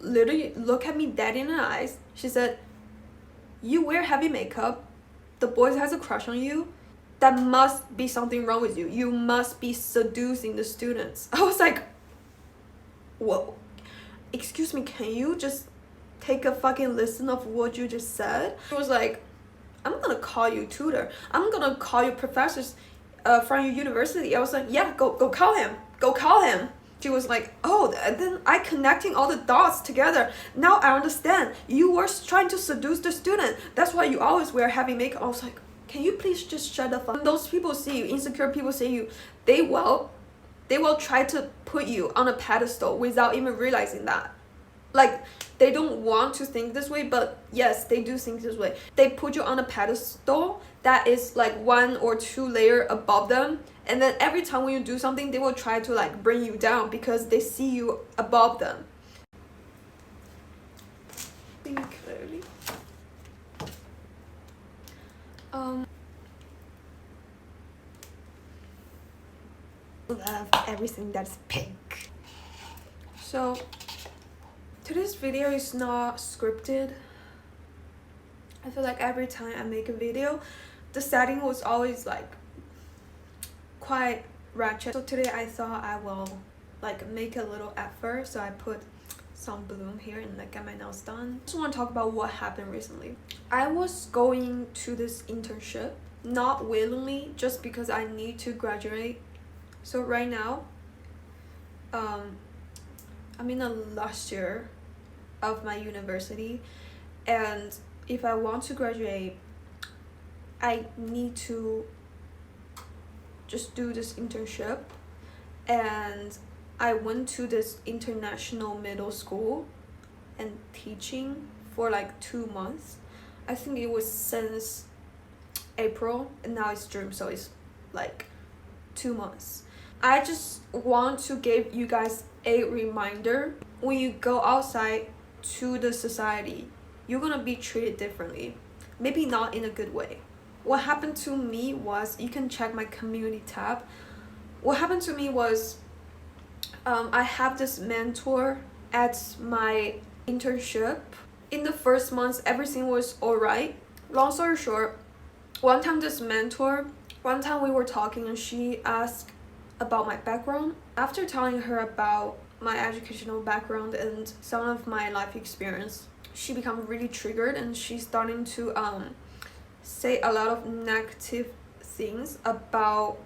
literally looked at me dead in the eyes. She said, "You wear heavy makeup, the boys has a crush on you, that must be something wrong with you. You must be seducing the students." I was like, whoa, excuse me, can you just take a fucking listen of what you just said? It was like, I'm gonna call you tutor. I'm gonna call you professors from your university. I was like, yeah, go call him. Go call him. She was like, oh, then I connecting all the dots together. Now I understand. You were trying to seduce the student. That's why you always wear heavy makeup. I was like, can you please just shut the fuck? When those people see you, insecure people see you, they will try to put you on a pedestal without even realizing that. Like, they don't want to think this way, but yes, they do think this way. They put you on a pedestal that is like 1 or 2 layers above them, and then every time when you do something, they will try to like bring you down because they see you above them. See me clearly. Love everything that's pink. So today's video is not scripted. I feel like every time I make a video, the setting was always like quite ratchet. So today I thought I will like make a little effort, so I put some bloom here and like get my nails done. I just want to talk about what happened recently. I was going to this internship, not willingly, just because I need to graduate. So right now, I'm in the last year of my university, and if I want to graduate, I need to just do this internship. And I went to this international middle school and teaching for like 2 months. I think it was since April, and now it's June, so it's like 2 months. I just want to give you guys a reminder: when you go outside to the society, you're gonna be treated differently, maybe not in a good way. What happened to me was, you can check my community tab. What happened to me was, I have this mentor at my internship. In the first months, everything was alright. Long story short, one time we were talking and she asked about my background. After telling her about my educational background and some of my life experience, she became really triggered and she's starting to say a lot of negative things about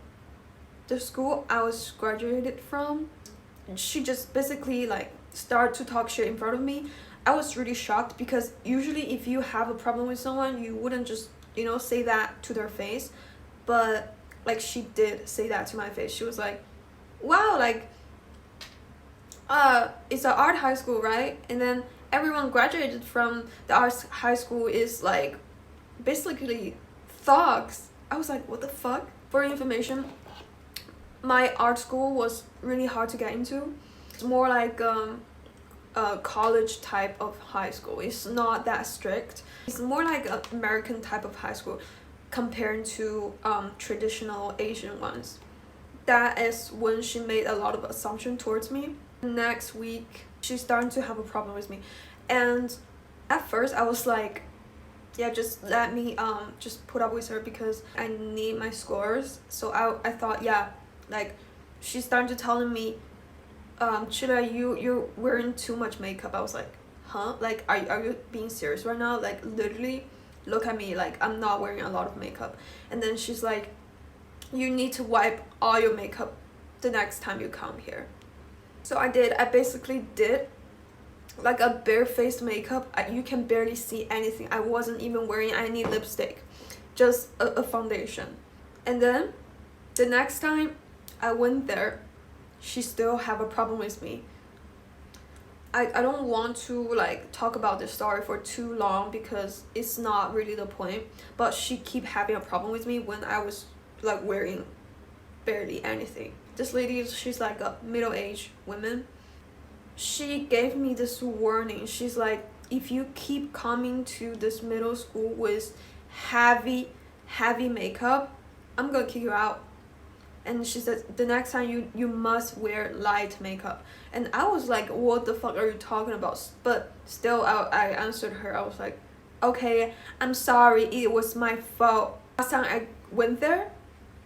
the school I was graduated from. And she just basically like started to talk shit in front of me. I was really shocked, because usually if you have a problem with someone, you wouldn't just, you know, say that to their face. But like, she did say that to my face. She was like, wow, like it's an art high school, right? And then everyone graduated from the art high school is like basically thugs. I was like, what the fuck? For information, my art school was really hard to get into. It's more like a college type of high school. It's not that strict. It's more like an American type of high school compared to traditional Asian ones. That is when she made a lot of assumption towards me. Next week, she's starting to have a problem with me, and at first I was like, yeah, just let me just put up with her because I need my scores. So I thought, yeah, like, she's starting to telling me, Chida, you're wearing too much makeup. I was like, huh? Like, are you being serious right now? Like, literally, look at me, like, I'm not wearing a lot of makeup. And then she's like, you need to wipe all your makeup the next time you come here. So I did. I basically did like a bare-faced makeup. You can barely see anything. I wasn't even wearing any lipstick, just a foundation. And then the next time I went there, she still have a problem with me. I don't want to like talk about this story for too long because it's not really the point, but she keep having a problem with me when I was like wearing barely anything. This lady, she's like a middle-aged woman. She gave me this warning. She's like, if you keep coming to this middle school with heavy makeup, I'm gonna kick you out. And she said, the next time you must wear light makeup. And I was like, what the fuck are you talking about? But still, I answered her. I was like, okay, I'm sorry, it was my fault. Last time I went there,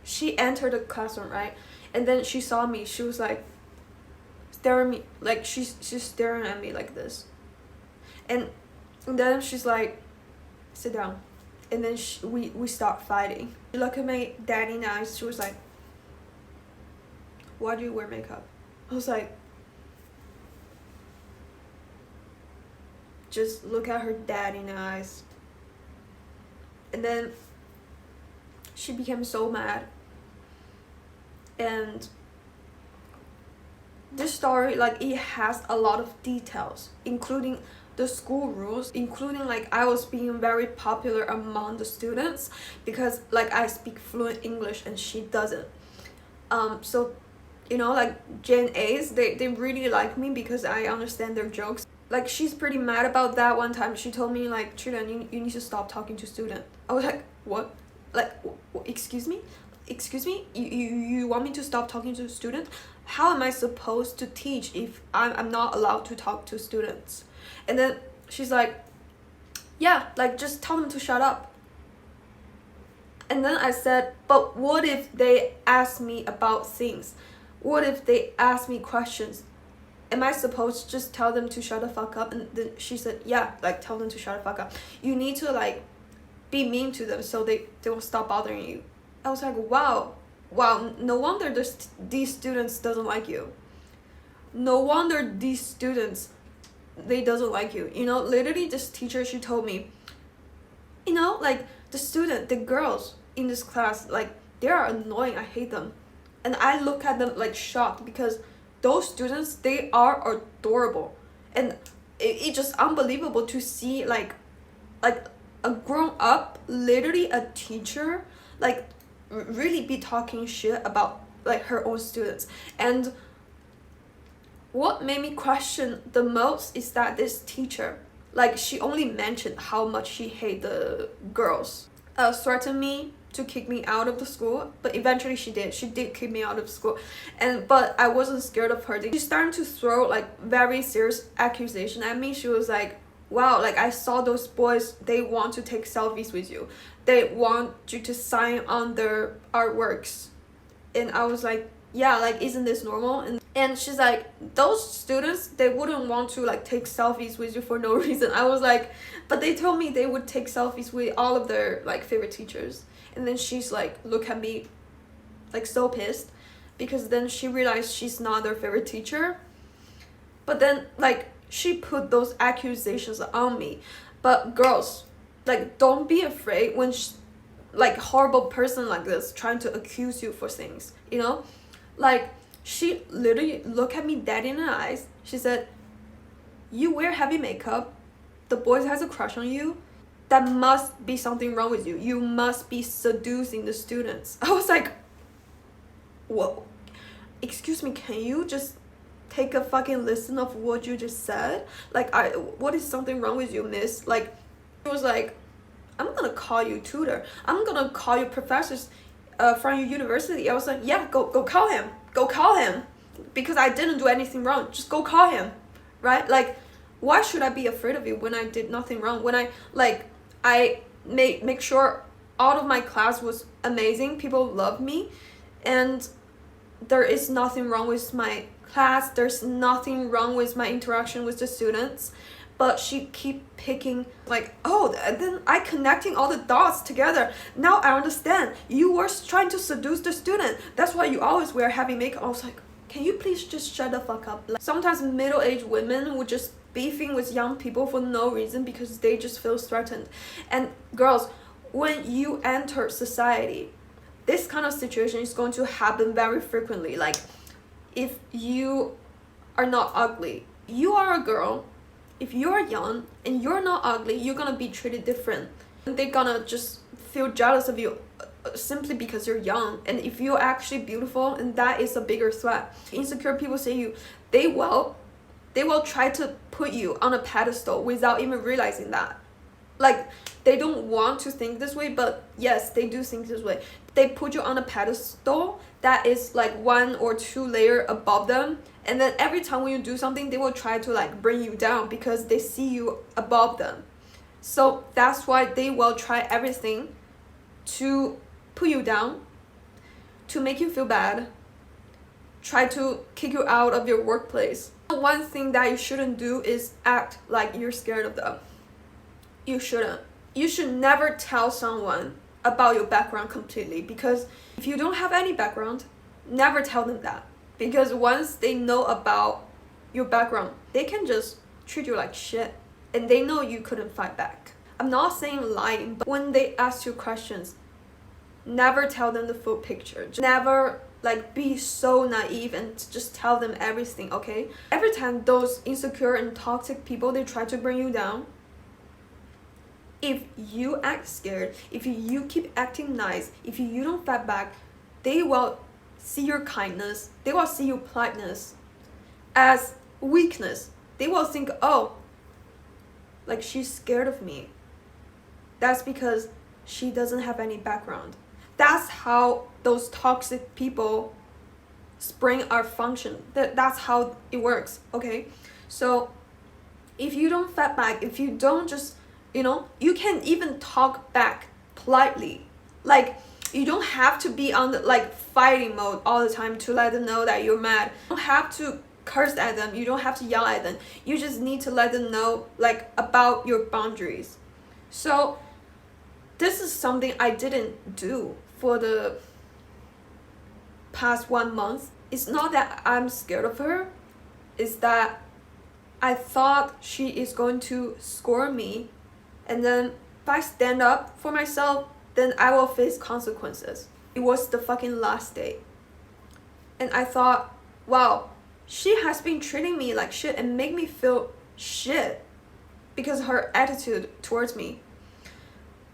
she entered the classroom, right? And then she saw me. She was like staring me, like she's staring at me like this. And then she's like, sit down. And then we start fighting. She looked at my daddy in the eyes. She was like, why do you wear makeup? I was like, just look at her dad in the eyes. And then she became so mad. And this story, like, it has a lot of details, including the school rules, including like I was being very popular among the students because like I speak fluent English and she doesn't. So you know, like Gen A's, they really like me because I understand their jokes. Like, she's pretty mad about that. One time she told me like, Chudan, you need to stop talking to student. I was like, what? Like, excuse me, you want me to stop talking to student? How am I supposed to teach if I'm not allowed to talk to students? And then she's like, yeah, like just tell them to shut up. And then I said, but what if they ask me about things? What if they ask me questions? Am I supposed to just tell them to shut the fuck up? And then she said, yeah, like tell them to shut the fuck up. You need to like be mean to them so they will stop bothering you. I was like, wow, no wonder these students doesn't like you. No wonder these students, they doesn't like you. You know, literally this teacher, she told me, you know, like the girls in this class, like they are annoying. I hate them. And I look at them like shocked because those students, they are adorable. And it's just unbelievable to see like a grown up, literally a teacher, like really be talking shit about like her own students. And what made me question the most is that this teacher, like she only mentioned how much she hated the girls, threatened me to kick me out of the school, but eventually she did kick me out of school. But I wasn't scared of her. She started to throw like very serious accusation at me. She was like, wow, like I saw those boys, they want to take selfies with you, they want you to sign on their artworks. And I was like, yeah, like isn't this normal? And she's like, those students, they wouldn't want to like take selfies with you for no reason. I was like, but they told me they would take selfies with all of their like favorite teachers. And then she's like, look at me, like so pissed, because then she realized she's not their favorite teacher. But then like she put those accusations on me. But girls, like don't be afraid when like horrible person like this trying to accuse you for things, you know? Like she literally looked at me dead in the eyes. She said, you wear heavy makeup, the boys has a crush on you, that must be something wrong with you. You must be seducing the students. I was like, whoa, excuse me, can you just take a fucking listen of what you just said? Like, what is something wrong with you, miss? Like, it was like, I'm gonna call you tutor. I'm gonna call you professors from your university. I was like, yeah, go call him. Go call him. Because I didn't do anything wrong. Just go call him, right? Like, why should I be afraid of you when I did nothing wrong? When I make sure all of my class was amazing. People love me. And there is nothing wrong with my class. There's nothing wrong with my interaction with the students. But she keep picking like, oh, then I connecting all the dots together. Now I understand. You were trying to seduce the student. That's why you always wear heavy makeup. I was like, can you please just shut the fuck up? Like, sometimes middle-aged women would just beefing with young people for no reason because they just feel threatened. And girls, when you enter society, this kind of situation is going to happen very frequently. Like, if you are not ugly, you are a girl. If you're young and you're not ugly, you're gonna be treated different. And they're gonna just feel jealous of you simply because you're young. And if you're actually beautiful, and that is a bigger threat. Insecure people say they will try to put you on a pedestal without even realizing that. Like, they don't want to think this way, but yes, they do think this way. they put you on a pedestal that is like 1 or 2 layer above them, and then every time when you do something, they will try to like bring you down because they see you above them. So that's why they will try everything to put you down, to make you feel bad, try to kick you out of your workplace. One thing that you shouldn't do is act like you're scared of them. You shouldn't. You should never tell someone about your background completely, because if you don't have any background, never tell them that. Because once they know about your background, they can just treat you like shit, and they know you couldn't fight back. I'm not saying lying, but when they ask you questions, never tell them the full picture. Just never like be so naive and just tell them everything, okay? Every time those insecure and toxic people, they try to bring you down, if you act scared, if you keep acting nice, if you don't fight back, they will see your kindness, they will see your politeness as weakness. They will think, oh, like she's scared of me. That's because she doesn't have any background. That's how those toxic people spring our function. That's how it works, okay? So if you don't fight back, if you don't just, you can even talk back politely. Like, you don't have to be on the like fighting mode all the time to let them know that you're mad. You don't have to curse at them. You don't have to yell at them. You just need to let them know like about your boundaries. So this is something I didn't do for the past 1 month. It's not that I'm scared of her, it's that I thought she is going to score me, and then if I stand up for myself, then I will face consequences. It was the fucking last day, and I thought, wow, she has been treating me like shit and make me feel shit because of her attitude towards me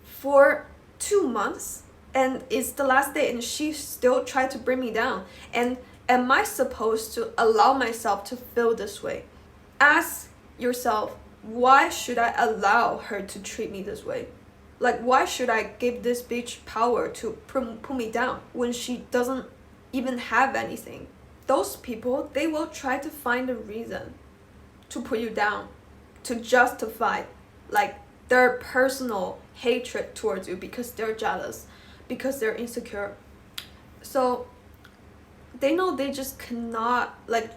for 2 months. And it's the last day and she still tried to bring me down. And am I supposed to allow myself to feel this way? Ask yourself, why should I allow her to treat me this way? Like, why should I give this bitch power to put me down when she doesn't even have anything? Those people, they will try to find a reason to put you down, to justify like their personal hatred towards you because they're jealous, because they're insecure. So they know they just cannot like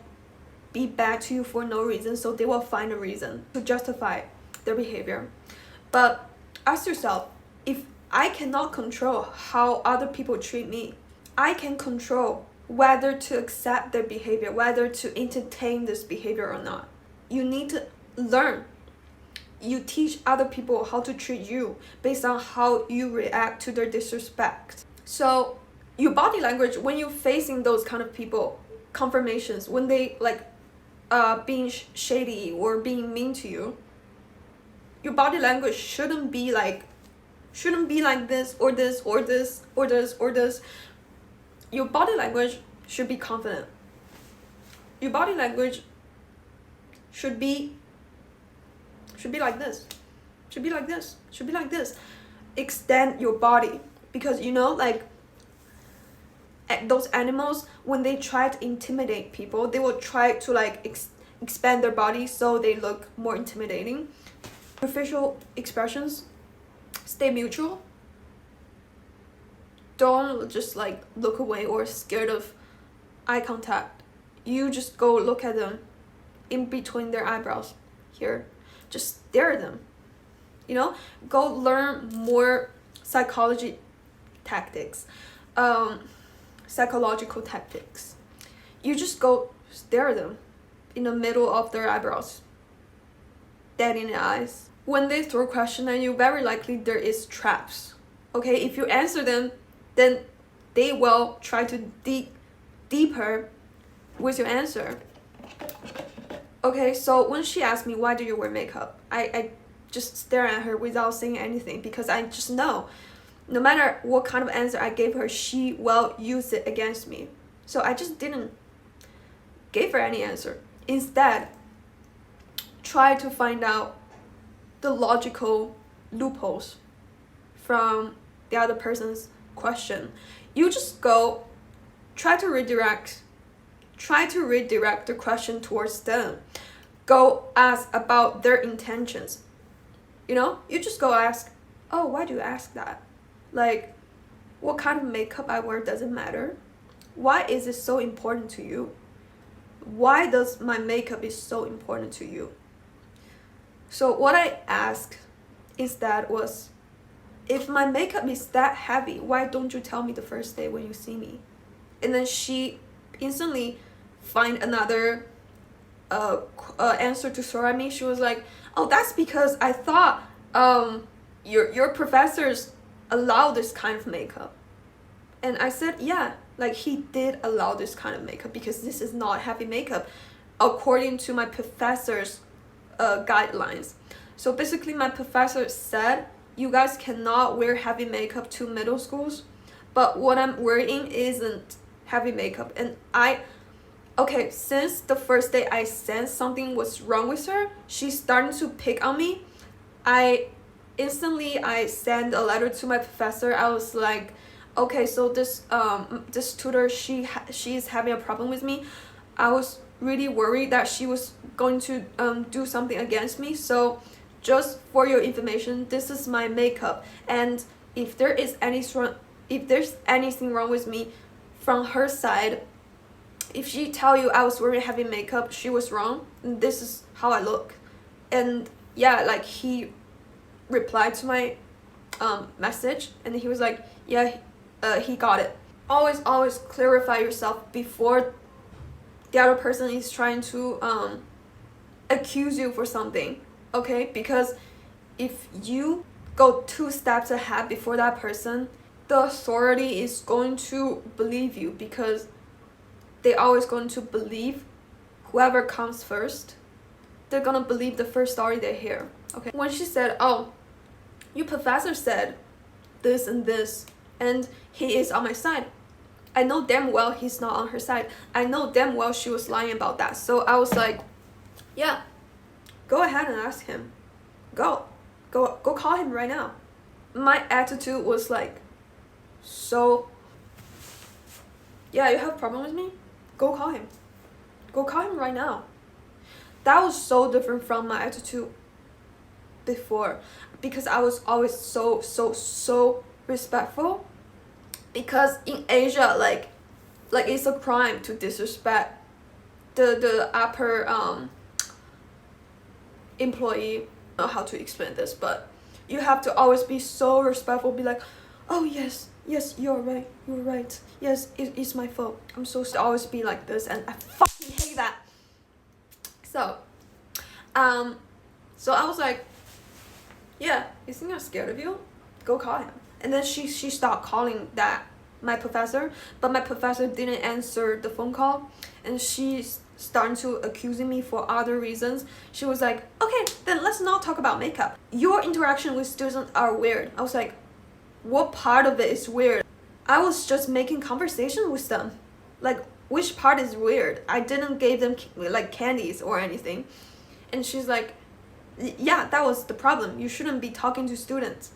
be bad to you for no reason, so they will find a reason to justify their behavior. But ask yourself, if I cannot control how other people treat me, I can control whether to accept their behavior, whether to entertain this behavior or not. You need to learn. You teach other people how to treat you based on how you react to their disrespect. So your body language, when you're facing those kind of people, confirmations, when they like being shady or being mean to you, your body language shouldn't be like this or this or this or this or this. Your body language should be confident. Your body language should be like this, should be like this, should be like this. Extend your body, because like those animals, when they try to intimidate people, they will try to like expand their body so they look more intimidating. Your facial expressions, stay neutral. Don't just like look away or scared of eye contact. You just go look at them in between their eyebrows here. Just stare at them. Go learn more psychological tactics. You just go stare at them in the middle of their eyebrows, dead in the eyes. When they throw a question at you, very likely there is traps. Okay, if you answer them, then they will try to dig deeper with your answer. Okay, so when she asked me, why do you wear makeup? I just stare at her without saying anything, because I just know no matter what kind of answer I gave her, she will use it against me. So I just didn't give her any answer. Instead, try to find out the logical loopholes from the other person's question, you just go try to redirect the question towards them. Go ask about their intentions. You know, you just go ask, oh, why do you ask that? Like, what kind of makeup I wear doesn't matter. Why is it so important to you? Why does my makeup is so important to you? So what I asked instead was, if my makeup is that heavy, why don't you tell me the first day when you see me? And then she instantly find another answer to throw at me. She was like, oh, that's because I thought your professors allow this kind of makeup. And I said, yeah, like he did allow this kind of makeup because this is not heavy makeup according to my professor's guidelines. So basically my professor said, you guys cannot wear heavy makeup to middle schools, but what I'm wearing isn't heavy makeup. And okay, since the first day I sensed something was wrong with her, she's starting to pick on me. I sent a letter to my professor. I was like, okay, so this tutor, she's having a problem with me. I was really worried that she was going to do something against me. So just for your information, this is my makeup, and if there's anything wrong with me from her side, if she tell you I was wearing heavy makeup, she was wrong. This is how I look. And yeah, like he replied to my message, and he was like, yeah, he got it. Always clarify yourself before the other person is trying to accuse you for something, okay? Because if you go 2 steps ahead before that person, the authority is going to believe you, because they're always going to believe whoever comes first. They're gonna believe the first story they hear, okay? When she said, oh, your professor said this and this, and he is on my side, I know damn well he's not on her side. I know damn well she was lying about that. So I was like, yeah, go ahead and ask him. Go call him right now. My attitude was like, so, yeah, you have a problem with me? Go call him. Go call him right now. That was so different from my attitude before, because I was always so respectful. Because in Asia, like it's a crime to disrespect the upper employee. I don't know how to explain this, but you have to always be so respectful. Be like, oh yes, you're right. Yes, it's my fault. I'm so sorry. Always be like this, and I fucking hate that. So I was like, yeah, you think I'm scared of you? Go call him. And then she stopped calling my professor, but my professor didn't answer the phone call, and she's starting to accusing me for other reasons. She was like, okay, then let's not talk about makeup. Your interaction with students are weird. I was like, what part of it is weird? I was just making conversation with them. Like, which part is weird? I didn't give them like candies or anything. And she's like, yeah, that was the problem. You shouldn't be talking to students.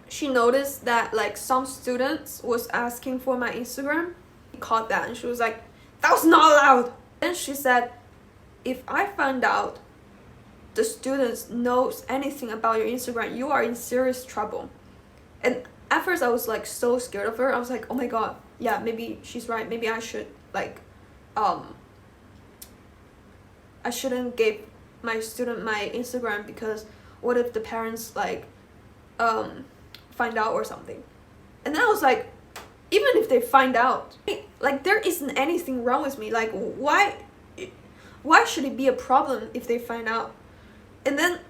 She noticed that like some students was asking for my Instagram. She caught that, and she was like, that was not allowed. Then she said, if I find out the students knows anything about your Instagram, you are in serious trouble. And at first I was like so scared of her. I was like, oh my god, yeah, maybe she's right. Maybe I should like I shouldn't give my student my Instagram, because what if the parents like find out or something. And then I was like, even if they find out, like there isn't anything wrong with me. Like why should it be a problem if they find out? And then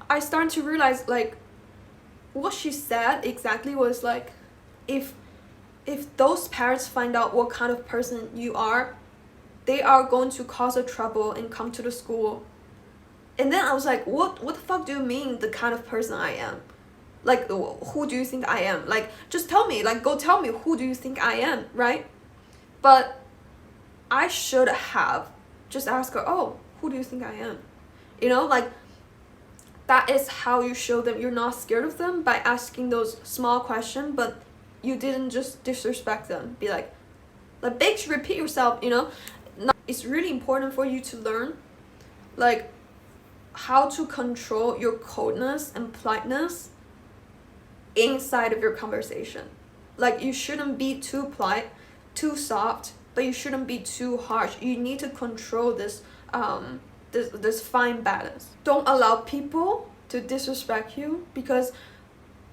I started to realize like what she said exactly was like, if those parents find out what kind of person you are, they are going to cause a trouble and come to the school. And then I was like, what the fuck do you mean the kind of person I am? Like, who do you think I am? Like, just tell me, like, go tell me, who do you think I am, right? But I should have just asked her, oh, who do you think I am? You know, like, that is how you show them you're not scared of them, by asking those small questions. But you didn't just disrespect them. Be like bitch, repeat yourself, you know. It's really important for you to learn like how to control your coldness and politeness inside of your conversation. Like you shouldn't be too polite, too soft, but you shouldn't be too harsh. You need to control this this fine balance. Don't allow people to disrespect you, because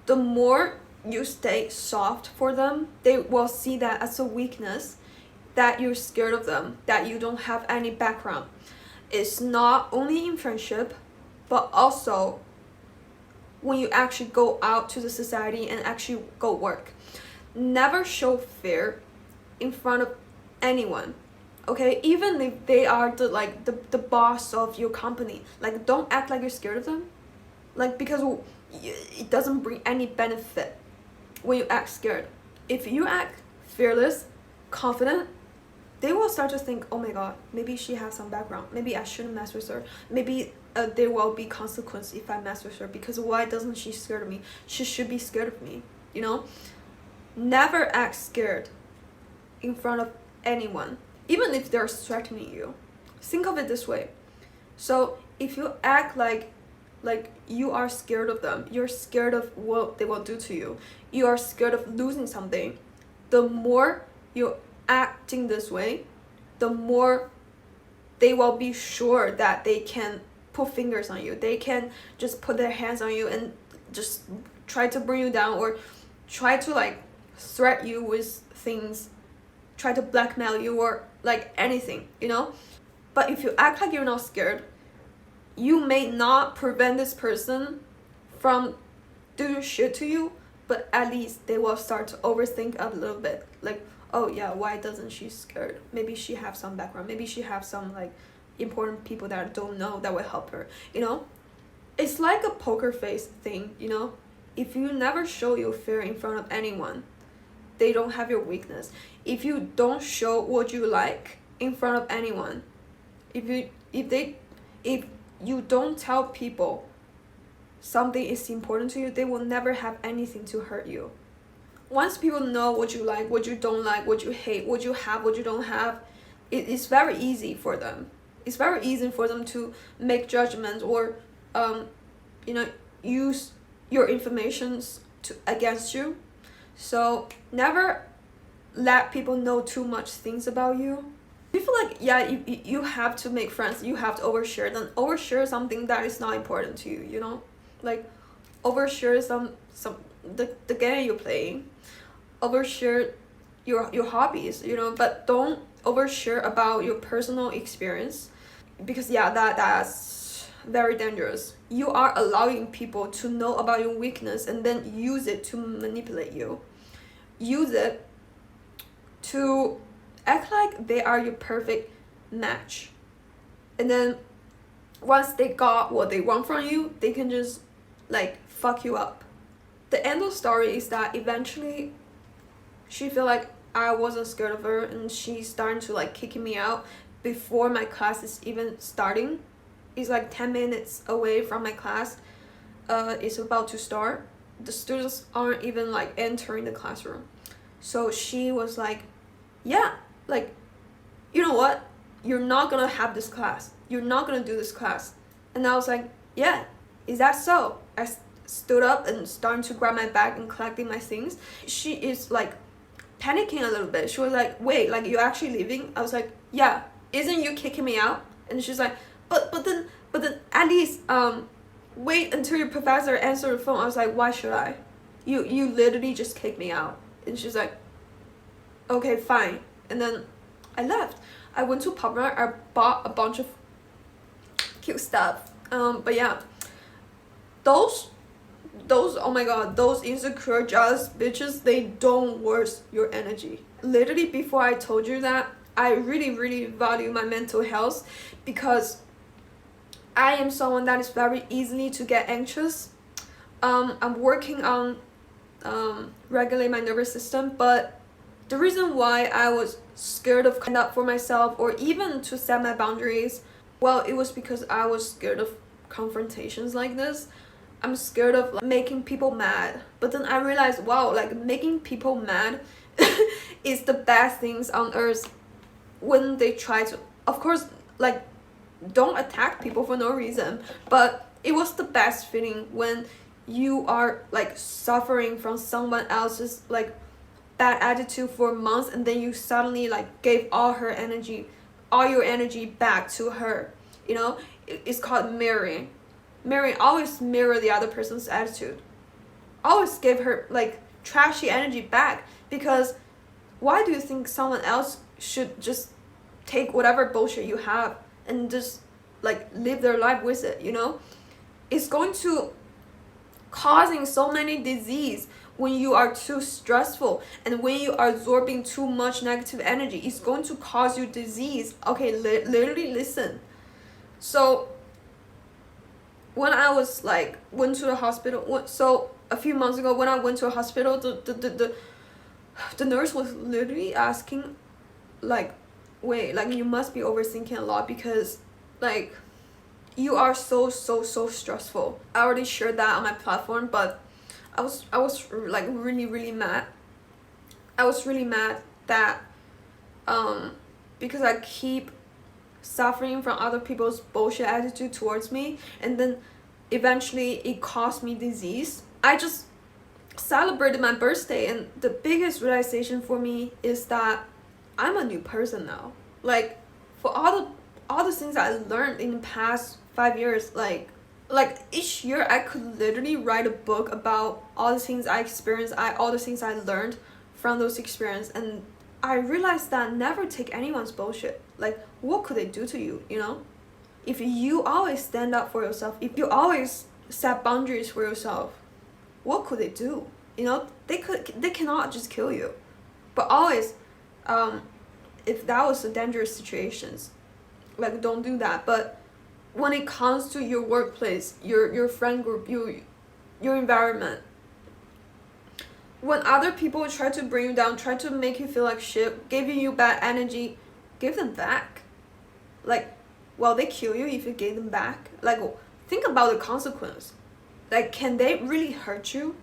the more you stay soft for them, they will see that as a weakness, that you're scared of them, that you don't have any background. It's not only in friendship, but also when you actually go out to the society and actually go work. Never show fear in front of anyone, okay? Even if they are the boss of your company, like don't act like you're scared of them, like because it doesn't bring any benefit when you act scared. If you act fearless, confident, they will start to think, oh my god, maybe she has some background, maybe I shouldn't mess with her, maybe there will be consequence if I mess with her, because why doesn't she scared of me? She should be scared of me, you know. Never act scared in front of anyone, even if they're threatening you. Think of it this way. So if you act like you are scared of them, you're scared of what they will do to you, you are scared of losing something, the more you're acting this way, the more they will be sure that they can put fingers on you, they can just put their hands on you and just try to bring you down, or try to like threat you with things, try to blackmail you, or like anything, you know. But if you act like you're not scared, you may not prevent this person from doing shit to you, but at least they will start to overthink a little bit, like, oh yeah, why doesn't she scared? Maybe she have some background, maybe she have some like important people that I don't know that will help her, you know. It's like a poker face thing, you know. If you never show your fear in front of anyone, they don't have your weakness. If you don't show what you like in front of anyone, if you don't tell people something is important to you, they will never have anything to hurt you. Once people know what you like, what you don't like, what you hate, what you have, what you don't have, it's very easy for them. It's very easy for them to make judgments, or you know, use your informations against you. So never let people know too much things about you. You feel like, yeah, you have to make friends, you have to overshare, then overshare something that is not important to you, you know. Like overshare the game you're playing, overshare your hobbies, you know, but don't overshare about your personal experience, because yeah, that's very dangerous. You are allowing people to know about your weakness and then use it to manipulate you, use it to act like they are your perfect match, and then once they got what they want from you, they can just like fuck you up. The end of the story is that eventually she feel like I wasn't scared of her, and she's starting to like kicking me out before my class is even starting. It's like 10 minutes away from my class. It's about to start. The students aren't even like entering the classroom. So she was like, yeah, like, you know what? You're not gonna have this class. You're not gonna do this class. And I was like, yeah, is that so? I stood up and started to grab my bag and collecting my things. She is like panicking a little bit. She was like, wait, like you're actually leaving? I was like, yeah, isn't you kicking me out? And she's like, but then at least wait until your professor answer the phone. I was like, why should I? You literally just kicked me out. And she's like, okay, fine. And then I left. I went to PopMart. I bought a bunch of cute stuff. But yeah, those oh my god, those insecure jealous bitches, they don't worth your energy. Literally, before I told you that, I really value my mental health, because I am someone that is very easily to get anxious. I'm working on regulate my nervous system, but the reason why I was scared of coming up for myself, or even to set my boundaries, well, it was because I was scared of confrontations like this. I'm scared of like, making people mad. But then I realized, wow, like making people mad is the best things on earth when they try to, of course, like don't attack people for no reason, but it was the best feeling when you are like suffering from someone else's like bad attitude for months, and then you suddenly like gave all your energy back to her. You know, it's called mirroring. Always mirror the other person's attitude, always give her like trashy energy back, because why do you think someone else should just take whatever bullshit you have and just like live their life with it? You know, it's going to causing so many disease when you are too stressful, and when you are absorbing too much negative energy, it's going to cause you disease. Okay, literally listen. So when I was like went to the hospital, so a few months ago when I went to a hospital, the nurse was literally asking like, wait, like you must be overthinking a lot, because like you are so stressful. I already shared that on my platform, but I was like really mad. I was really mad that because I keep suffering from other people's bullshit attitude towards me, and then eventually it caused me disease. I just celebrated my birthday, and the biggest realization for me is that I'm a new person now. Like for all the things I learned in the past 5 years, like each year I could literally write a book about all the things I experienced, all the things I learned from those experiences. And I realized that never take anyone's bullshit. Like what could they do to you, you know? If you always stand up for yourself, if you always set boundaries for yourself, what could they do? You know, they cannot just kill you. But always if that was a dangerous situations, like don't do that. But when it comes to your workplace, your friend group, your environment, when other people try to bring you down, try to make you feel like shit, giving you bad energy, give them back. Like, will they kill you if you gave them back? Like, think about the consequence. Like, can they really hurt you?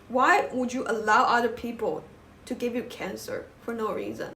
Why would you allow other people to give you cancer for no reason?